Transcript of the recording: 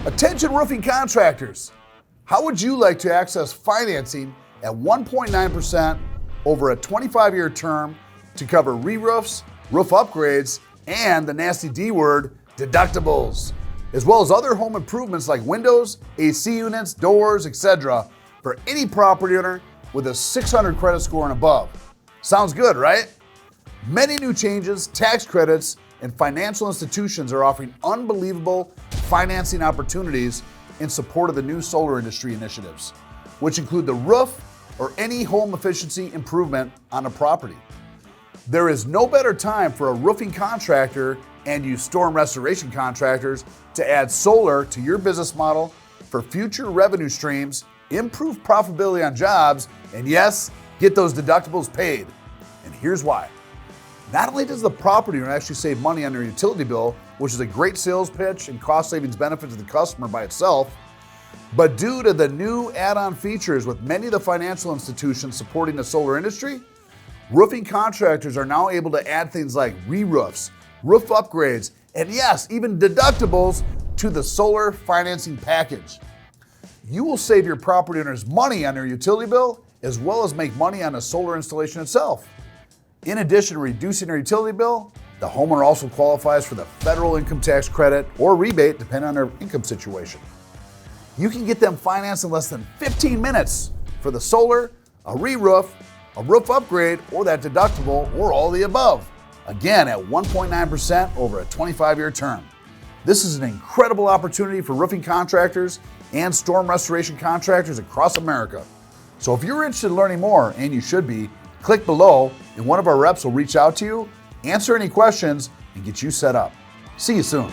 Attention roofing contractors. How would you like to access financing at 1.9% over a 25-year term to cover re-roofs, roof upgrades, and the nasty D word, deductibles, as well as other home improvements like windows, AC units, doors, etc. for any property owner with a 600 credit score and above? Sounds good, right? Many new changes, tax credits, and financial institutions are offering unbelievable financing opportunities in support of the new solar industry initiatives, which include the roof or any home efficiency improvement on a property. There is no better time for a roofing contractor and you storm restoration contractors to add solar to your business model for future revenue streams, improve profitability on jobs, and yes, get those deductibles paid. And here's why. Not only does the property owner actually save money on their utility bill, which is a great sales pitch and cost savings benefit to the customer by itself, but due to the new add-on features with many of the financial institutions supporting the solar industry, roofing contractors are now able to add things like re-roofs, roof upgrades, and yes, even deductibles to the solar financing package. You will save your property owners money on their utility bill as well as make money on the solar installation itself. In addition to reducing their utility bill, the homeowner also qualifies for the federal income tax credit or rebate depending on their income situation. You can get them financed in less than 15 minutes for the solar, a re-roof, a roof upgrade, or that deductible, or all the above. Again, at 1.9% over a 25-year term. This is an incredible opportunity for roofing contractors and storm restoration contractors across America. So if you're interested in learning more, and you should be, click below and one of our reps will reach out to you, answer any questions, and get you set up. See you soon.